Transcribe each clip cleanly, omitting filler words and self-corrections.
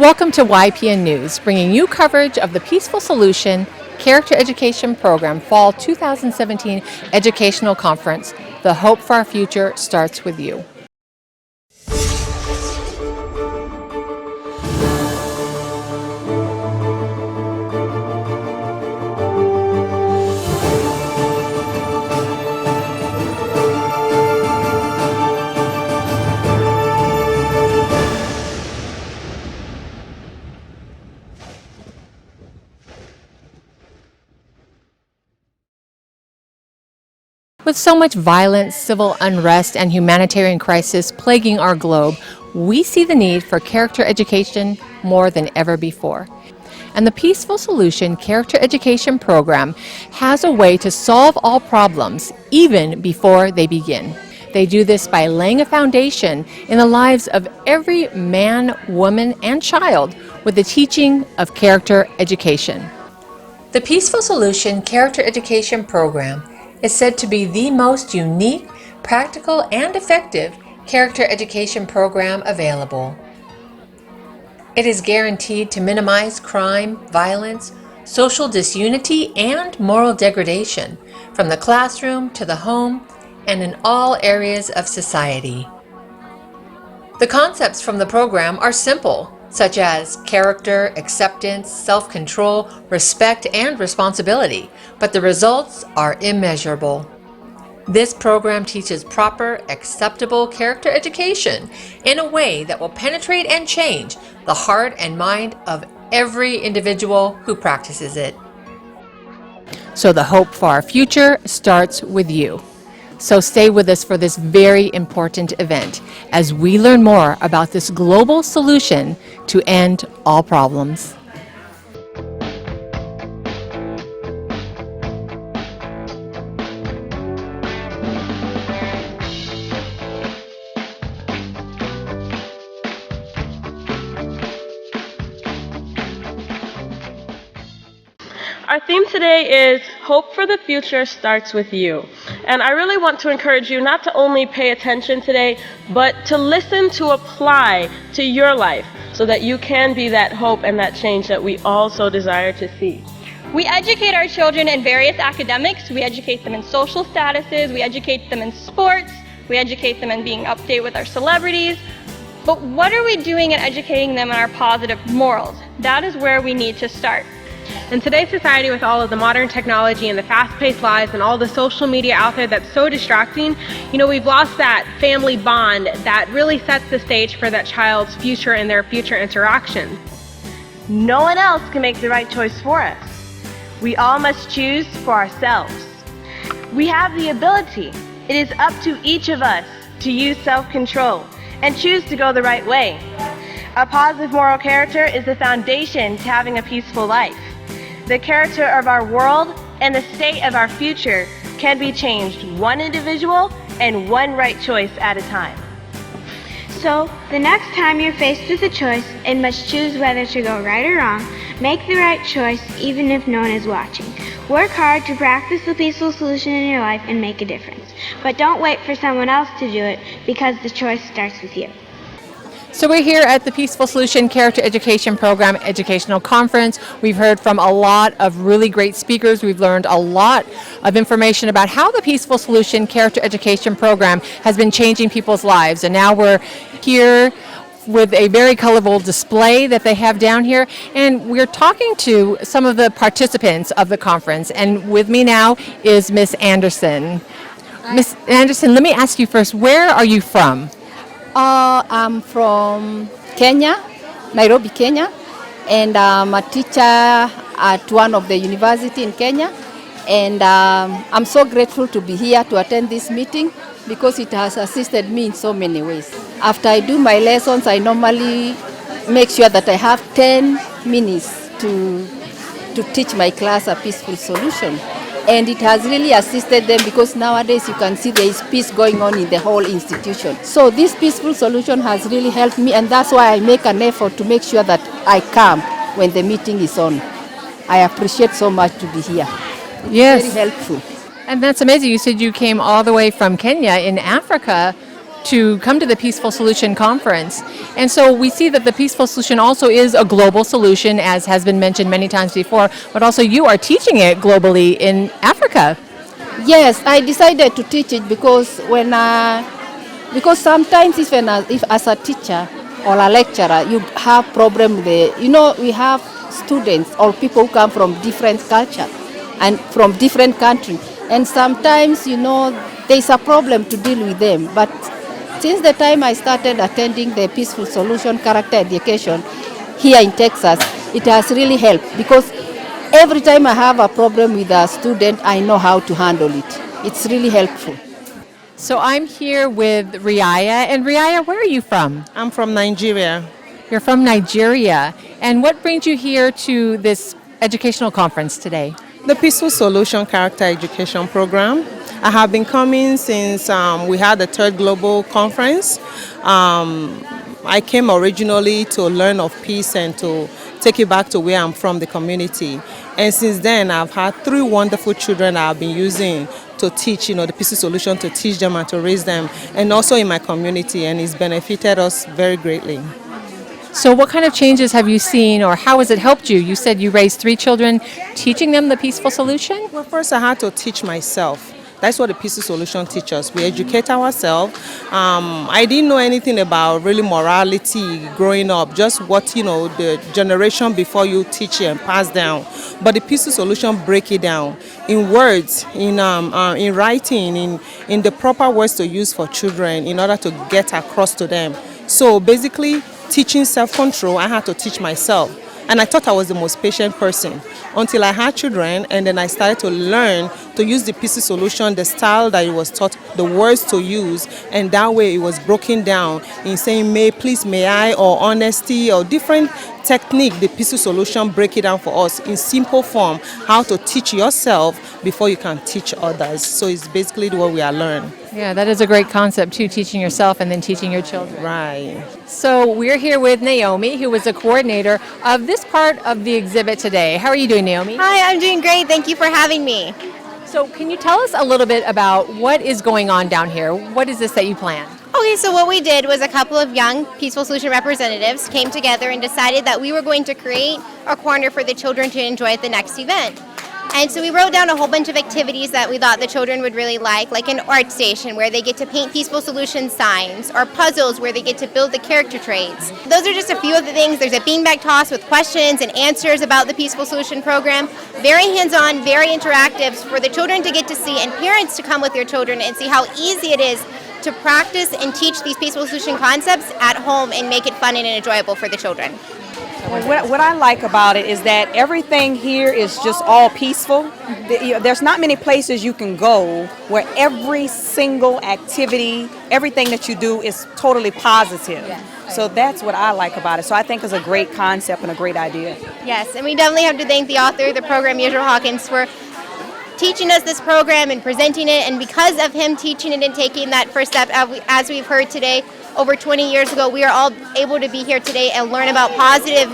Welcome to YPN News, bringing you coverage of the Peaceful Solution Character Education Program Fall 2017 Educational Conference. The hope for our future starts with you. With so much violence, civil unrest, and humanitarian crisis plaguing our globe, we see the need for character education more than ever before. And the Peaceful Solution Character Education Program has a way to solve all problems even before they begin. They do this by laying a foundation in the lives of every man, woman, and child with the teaching of character education. The Peaceful Solution Character Education Program is said to be the most unique, practical, and effective character education program available. It is guaranteed to minimize crime, violence, social disunity, and moral degradation from the classroom to the home and in all areas of society. The concepts from the program are simple, such as character, acceptance, self-control, respect, and responsibility, but the results are immeasurable. This program teaches proper, acceptable character education in a way that will penetrate and change the heart and mind of every individual who practices it. So the hope for our future starts with you. So stay with us for this very important event as we learn more about this global solution to end all problems. Our theme today is Hope for the Future Starts With You. And I really want to encourage you not to only pay attention today, but to listen to apply to your life so that you can be that hope and that change that we all so desire to see. We educate our children in various academics. We educate them in social statuses. We educate them in sports. We educate them in being up to date with our celebrities. But what are we doing in educating them in our positive morals? That is where we need to start. In today's society, with all of the modern technology and the fast-paced lives and all the social media out there that's so distracting, we've lost that family bond that really sets the stage for that child's future and their future interactions. No one else can make the right choice for us. We all must choose for ourselves. We have the ability. It is up to each of us to use self-control and choose to go the right way. A positive moral character is the foundation to having a peaceful life. The character of our world and the state of our future can be changed one individual and one right choice at a time. So, the next time you're faced with a choice and must choose whether to go right or wrong, make the right choice even if no one is watching. Work hard to practice the peaceful solution in your life and make a difference. But don't wait for someone else to do it because the choice starts with you. So we're here at the Peaceful Solution Character Education Program Educational Conference. We've heard from a lot of really great speakers. We've learned a lot of information about how the Peaceful Solution Character Education Program has been changing people's lives. And now we're here with a very colorful display that they have down here. And we're talking to some of the participants of the conference. And with me now is Miss Anderson. Miss Anderson, let me ask you first, where are you from? I'm from Kenya, Nairobi, Kenya, and I'm a teacher at one of the university in Kenya. And I'm so grateful to be here to attend this meeting because it has assisted me in so many ways. After I do my lessons, I normally make sure that I have 10 minutes to teach my class a peaceful solution. And it has really assisted them because nowadays you can see there is peace going on in the whole institution. So this peaceful solution has really helped me, and that's why I make an effort to make sure that I come when the meeting is on. I appreciate so much to be here. Yes. Very helpful. And that's amazing. You said you came all the way from Kenya in Africa to come to the Peaceful Solution Conference. And so we see that the Peaceful Solution also is a global solution, as has been mentioned many times before, but also you are teaching it globally in Africa. Yes, I decided to teach it because because sometimes if as a teacher or a lecturer you have problem with we have students or people who come from different culture and from different countries, and sometimes there's a problem to deal with them. But since the time I started attending the Peaceful Solution Character Education here in Texas, it has really helped because every time I have a problem with a student, I know how to handle it. It's really helpful. So I'm here with Riaya. And Riaya, where are you from? I'm from Nigeria. You're from Nigeria. And what brings you here to this educational conference today? The Peaceful Solution Character Education Program. I have been coming since we had the third global conference. I came originally to learn of peace and to take it back to where I'm from, the community. And since then, I've had 3 wonderful children that I've been using to teach, the Peaceful Solution, to teach them and to raise them, and also in my community, and it's benefited us very greatly. So what kind of changes have you seen, or how has it helped you? You said you raised 3 children, teaching them the Peaceful Solution? Well, first I had to teach myself. That's what the Peaceful Solution teaches us. We educate ourselves. I didn't know anything about really morality growing up, just what, the generation before you teach and pass down. But the Peaceful Solution break it down in words, in writing, in the proper words to use for children in order to get across to them. So basically, teaching self-control, I had to teach myself. And I thought I was the most patient person until I had children, and then I started to learn to use the Peaceful Solution, the style that it was taught, the words to use, and that way it was broken down in saying may, please, may I, or honesty, or different technique. The Peaceful Solution break it down for us in simple form, how to teach yourself before you can teach others. So it's basically what we are learning. Yeah, that is a great concept too, teaching yourself and then teaching your children. Right. So we're here with Naomi, who is the coordinator of this part of the exhibit today. How are you doing, Naomi? Hi, I'm doing great. Thank you for having me. So can you tell us a little bit about what is going on down here? What is this that you planned? Okay, so what we did was a couple of young Peaceful Solution representatives came together and decided that we were going to create a corner for the children to enjoy at the next event. And so we wrote down a whole bunch of activities that we thought the children would really like an art station where they get to paint Peaceful Solution signs, or puzzles where they get to build the character traits. Those are just a few of the things. There's a beanbag toss with questions and answers about the Peaceful Solution program. Very hands-on, very interactive for the children to get to see, and parents to come with their children and see how easy it is to practice and teach these Peaceful Solution concepts at home and make it fun and enjoyable for the children. Well, what I like about it is that everything here is just all peaceful. There's not many places you can go where every single activity, everything that you do is totally positive. So that's what I like about it. So I think it's a great concept and a great idea. Yes, and we definitely have to thank the author of the program, Israel Hawkins, for teaching us this program and presenting it. And because of him teaching it and taking that first step, as we've heard today, over 20 years ago, we are all able to be here today and learn about positive,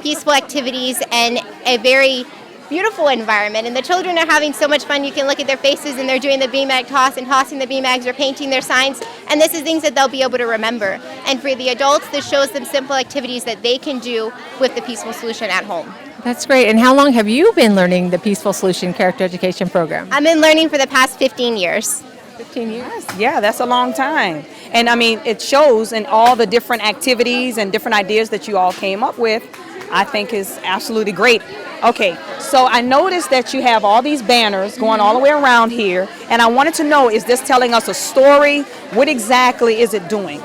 peaceful activities and a very beautiful environment. And the children are having so much fun. You can look at their faces and they're doing the beanbag toss and tossing the beanbags or painting their signs. And this is things that they'll be able to remember. And for the adults, this shows them simple activities that they can do with the Peaceful Solution at home. That's great. And how long have you been learning the Peaceful Solution Character Education Program? I've been learning for the past 15 years. 15 years? Yeah, that's a long time. And I mean, it shows in all the different activities and different ideas that you all came up with. I think is absolutely great. Okay, so I noticed that you have all these banners going all the way around here, and I wanted to know, is this telling us a story? What exactly is it doing?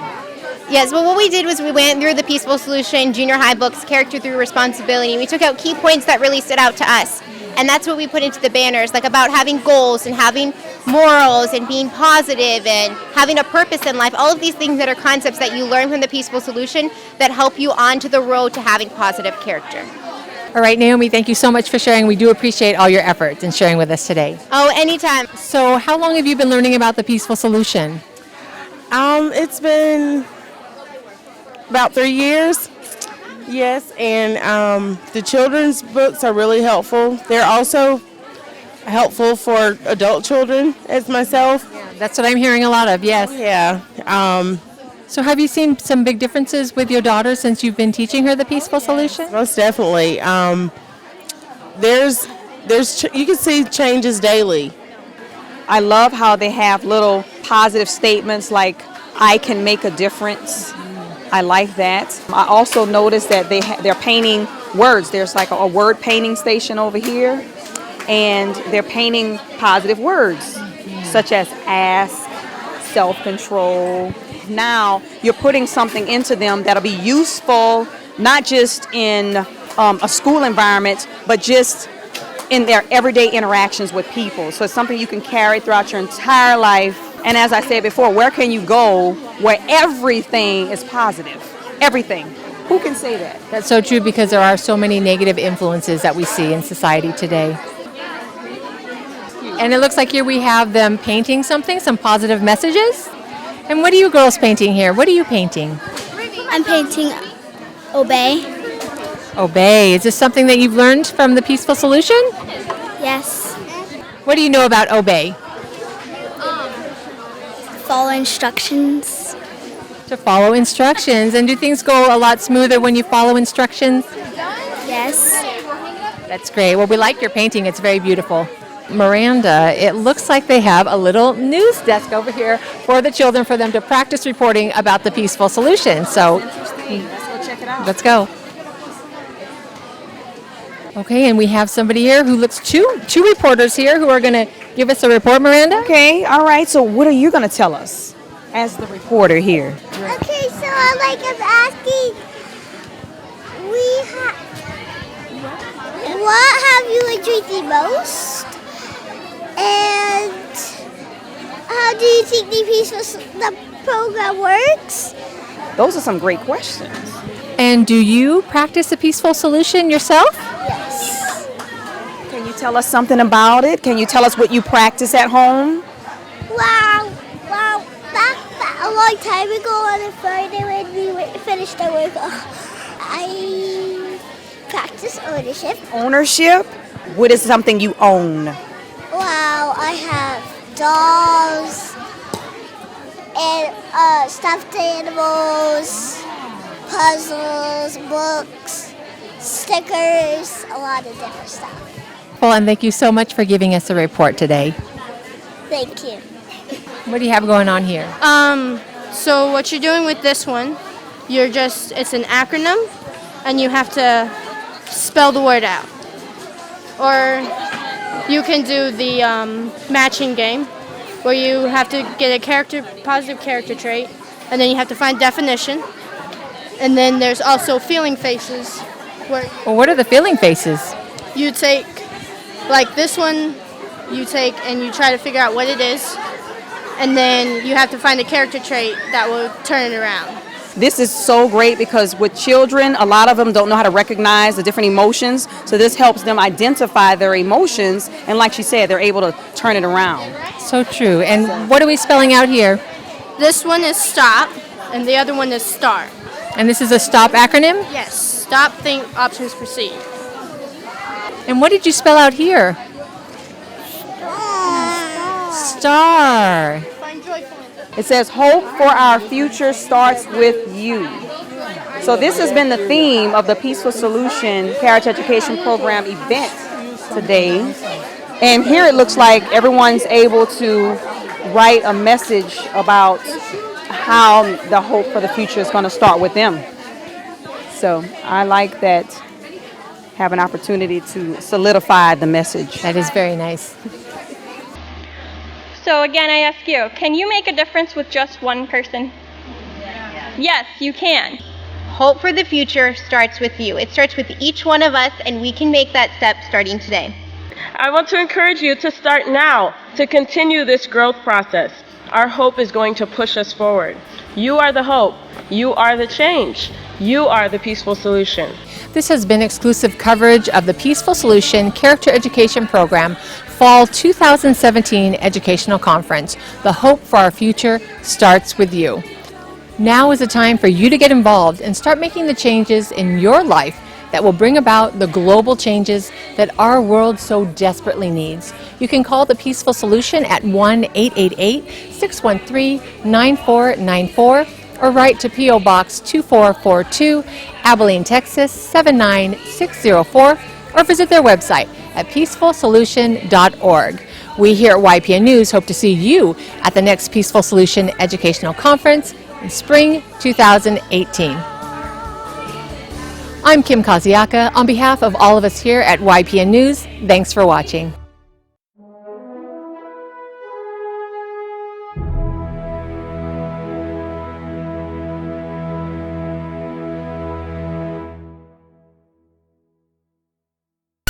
Yes, well, what we did was we went through the Peaceful Solution junior high books, Character Through Responsibility. We took out key points that really stood out to us. And that's what we put into the banners, like about having goals and having morals and being positive and having a purpose in life. All of these things that are concepts that you learn from the Peaceful Solution that help you onto the road to having positive character. All right, Naomi, thank you so much for sharing. We do appreciate all your efforts in sharing with us today. Oh, anytime. So how long have you been learning about the Peaceful Solution? It's been about 3 years. Yes, and the children's books are really helpful. They're also helpful for adult children as myself. That's what I'm hearing a lot of, yes. Yeah. So have you seen some big differences with your daughter since you've been teaching her the peaceful solution? Most definitely. You can see changes daily. I love how they have little positive statements like, I can make a difference. I like that. I also noticed that they're painting words. There's like a word painting station over here, and they're painting positive words, such as ask, self-control. Now you're putting something into them that'll be useful, not just in a school environment, but just in their everyday interactions with people. So it's something you can carry throughout your entire life. And as I said before, where can you go where everything is positive? Everything. Who can say that? That's so true because there are so many negative influences that we see in society today. And it looks like here we have them painting something, some positive messages. And what are you girls painting here? What are you painting? I'm painting obey. Obey. Is this something that you've learned from the Peaceful Solution? Yes. What do you know about obey? Follow instructions. To follow instructions. And do things go a lot smoother when you follow instructions? Yes. That's great. Well, we like your painting. It's very beautiful. Miranda, it looks like they have a little news desk over here for the children for them to practice reporting about the Peaceful Solution. So Let's go check it out. let's go. Okay, and we have somebody here who looks two reporters here who are going to give us a report, Miranda. Okay, all right. So what are you going to tell us as the reporter here? Okay, so I'm asking, what have you enjoyed the most? And how do you think the program works? Those are some great questions. And do you practice the Peaceful Solution yourself? Yes. Can you tell us something about it? Can you tell us what you practice at home? Wow. Back a long time ago on a Friday when we finished our work, I practiced ownership. Ownership? What is something you own? Wow, I have dolls and stuffed animals, puzzles, books, stickers, a lot of different stuff. Well, and thank you so much for giving us a report today. Thank you. What do you have going on here? So what you're doing with this one, it's an acronym, and you have to spell the word out. Or you can do the matching game, where you have to get a positive character trait, and then you have to find definition. And then there's also feeling faces, where Well, what are the feeling faces? you take, like this one, you take and you try to figure out what it is, and then you have to find a character trait that will turn it around. This is so great because with children, a lot of them don't know how to recognize the different emotions. So this helps them identify their emotions. And like she said, they're able to turn it around. So true. And what are we spelling out here? This one is stop, and the other one is start. And this is a STOP acronym? Yes, stop, think, options, proceed. And what did you spell out here? Star. It says, hope for our future starts with you. So this has been the theme of the Peaceful Solution Character Education Program event today. And here it looks like everyone's able to write a message about how the hope for the future is going to start with them. So I like that, have an opportunity to solidify the message. That is very nice. So again, I ask you, can you make a difference with just one person? Yes, you can. Hope for the future starts with you. It starts with each one of us, and we can make that step starting today. I want to encourage you to start now, to continue this growth process. Our hope is going to push us forward. You are the hope. You are the change. You are the peaceful solution. This has been exclusive coverage of the Peaceful Solution Character Education Program Fall 2017 Educational Conference. The hope for our future starts with you. Now is the time for you to get involved and start making the changes in your life that will bring about the global changes that our world so desperately needs. You can call the Peaceful Solution at 1-888-613-9494 or write to P.O. Box 2442, Abilene, Texas 79604, or visit their website at peacefulsolution.org. We here at YPN News hope to see you at the next Peaceful Solution Educational Conference in spring 2018. I'm Kim Kaziaka. On behalf of all of us here at YPN News, thanks for watching.